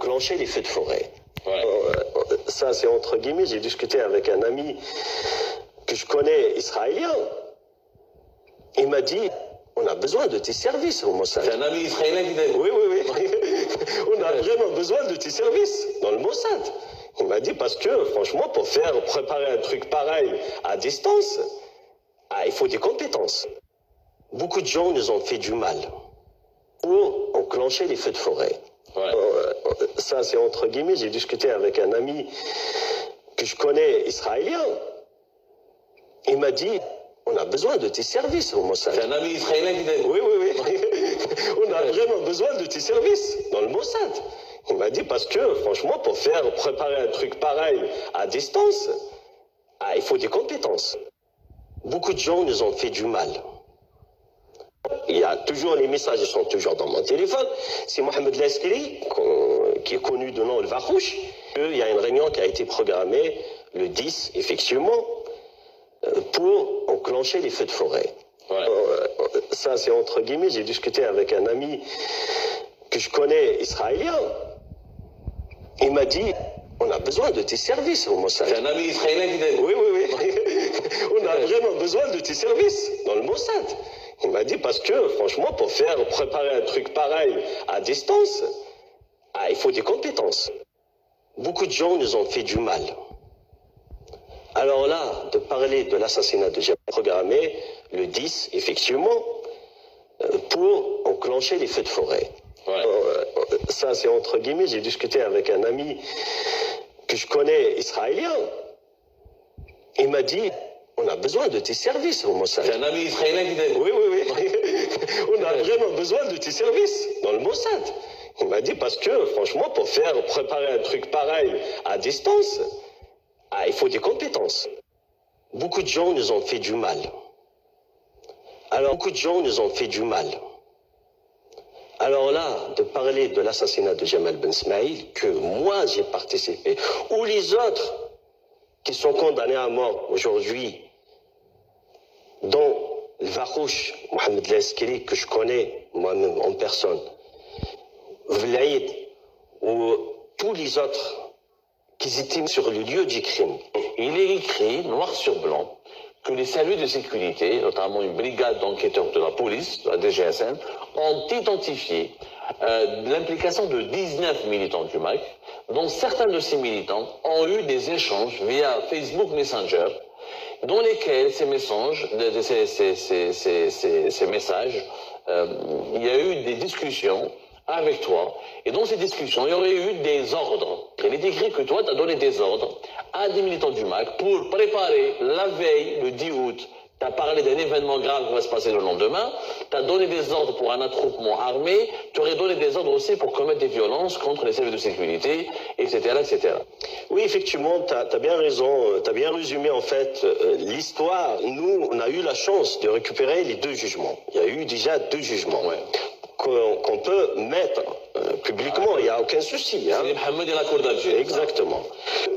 enclencher les feux de forêt. Ouais. Ça, c'est entre guillemets, j'ai discuté avec un ami que je connais israélien. Il m'a dit, on a besoin de tes services au Mossad. C'est un ami israélien qui t'a dit? Oui, oui, oui. On a vraiment besoin de tes services dans le Mossad. Il m'a dit, parce que franchement, pour préparer un truc pareil à distance, il faut des compétences. Beaucoup de gens nous ont fait du mal pour enclencher les feux de forêt. Ouais. Ça, c'est entre guillemets, j'ai discuté avec un ami que je connais israélien. Il m'a dit, on a besoin de tes services au Mossad. C'est un ami israélien qui t'a dit? Oui, oui, oui. On a vraiment besoin de tes services dans le Mossad. Il m'a dit, parce que franchement, pour préparer un truc pareil à distance, il faut des compétences. Beaucoup de gens nous ont fait du mal. Il y a toujours les messages, ils sont toujours dans mon téléphone. C'est Mohamed Laskeri, qui est connu de nom le Varouche. Il y a une réunion qui a été programmée le 10, effectivement, pour enclencher les feux de forêt. Ouais. Ça, c'est entre guillemets, j'ai discuté avec un ami que je connais israélien. Il m'a dit, on a besoin de tes services au Mossad. C'est un ami israélien qui t'a dit? Oui, oui, oui. On a vraiment besoin de tes services dans le Mossad. Il m'a dit, parce que franchement, pour préparer un truc pareil à distance, il faut des compétences. Beaucoup de gens nous ont fait du mal. Alors là, de parler de l'assassinat de Jamal programmé le 10, effectivement, pour enclencher les feux de forêt. Ouais. Ça, c'est entre guillemets, j'ai discuté avec un ami que je connais israélien. Il m'a dit, on a besoin de tes services au Mossad. C'est un ami israélien qui t'a dit? Oui, oui, oui. On a vraiment besoin de tes services dans le Mossad. Il m'a dit, parce que franchement, pour préparer un truc pareil à distance, il faut des compétences. Beaucoup de gens nous ont fait du mal. Alors, beaucoup de gens nous ont fait du mal. Alors là, de parler de l'assassinat de Jamal Ben Smaïl, que moi j'ai participé, ou les autres qui sont condamnés à mort aujourd'hui, dont le Varouche, Mohamed Laskeri, que je connais moi-même en personne, Vlaïd, ou tous les autres qui étaient sur le lieu du crime. Il est écrit, noir sur blanc, que les services de sécurité, notamment une brigade d'enquêteurs de la police, de la DGSN, ont identifié l'implication de 19 militants du MAC, dont certains de ces militants ont eu des échanges via Facebook Messenger, dans lesquels ces messages, il y a eu des discussions avec toi, et dans ces discussions, il y aurait eu des ordres. Il est écrit que toi, tu as donné des ordres à des militants du MAC pour préparer la veille, le 10 août. Tu as parlé d'un événement grave qui va se passer le lendemain. Tu as donné des ordres pour un attroupement armé. Tu aurais donné des ordres aussi pour commettre des violences contre les services de sécurité, etc., etc. Oui, effectivement, tu as bien raison. Tu as bien résumé, en fait, l'histoire. Nous, on a eu la chance de récupérer les 2 jugements. Il y a eu déjà 2 jugements. Ouais. Qu'on peut mettre publiquement, il n'y a aucun souci. C'est Mohamed et la Cour d'Alger. Exactement.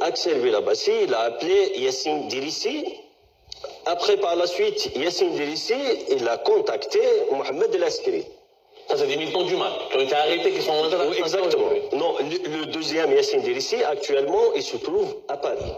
Axel Belabassi, il a appelé Yassine Dirissi. Après, par la suite, Yassine Dirissi, il a contacté Mohamed Laskeri. Ça, c'est des militants du MAC qui ont été arrêtés, qui sont en train Oui, exactement. Non, le deuxième, Yassine Dirissi, actuellement, il se trouve à Paris.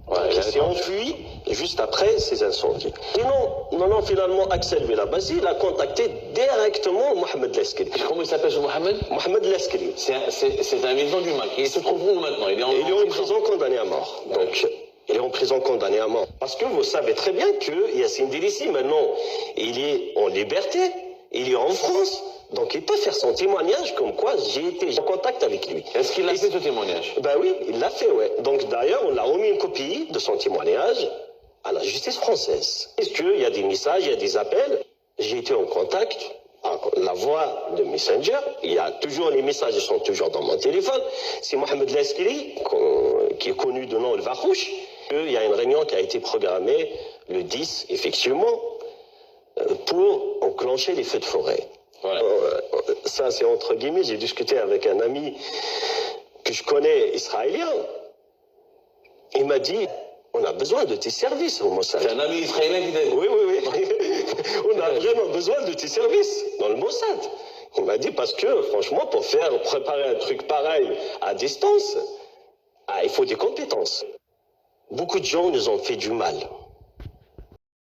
Ouais, il s'est enfui juste après ces incendies. Et non, finalement, Axel Belabassi, il a contacté directement Mohamed Laskeri. Comment il s'appelle ce Mohamed? Mohamed Laskeri. C'est un militant du MAC. Il se trouve où maintenant? Il est en prison condamné à mort. Donc, il est en prison condamné à mort. Parce que vous savez très bien que Yassine Dirissi, maintenant, il est en liberté, il est en France. Donc il peut faire son témoignage comme quoi j'ai été en contact avec lui. Est-ce qu'il a fait ce témoignage? Ben oui, il l'a fait, ouais. Donc d'ailleurs, on a remis une copie de son témoignage à la justice française. Est-ce qu'il y a des messages, il y a des appels? J'ai été en contact par la voie de Messenger. Il y a toujours, les messages sont toujours dans mon téléphone. C'est Mohamed Laskeri, qui est connu de nom le Varouche. Il y a une réunion qui a été programmée le 10, effectivement, pour enclencher les feux de forêt. Voilà. Ça, c'est entre guillemets, j'ai discuté avec un ami que je connais israélien. Il m'a dit, on a besoin de tes services au Mossad. C'est un ami israélien qui t'a dit? Oui, oui, oui. On a vraiment besoin de tes services dans le Mossad. Il m'a dit parce que, franchement, pour préparer un truc pareil à distance, il faut des compétences. Beaucoup de gens nous ont fait du mal.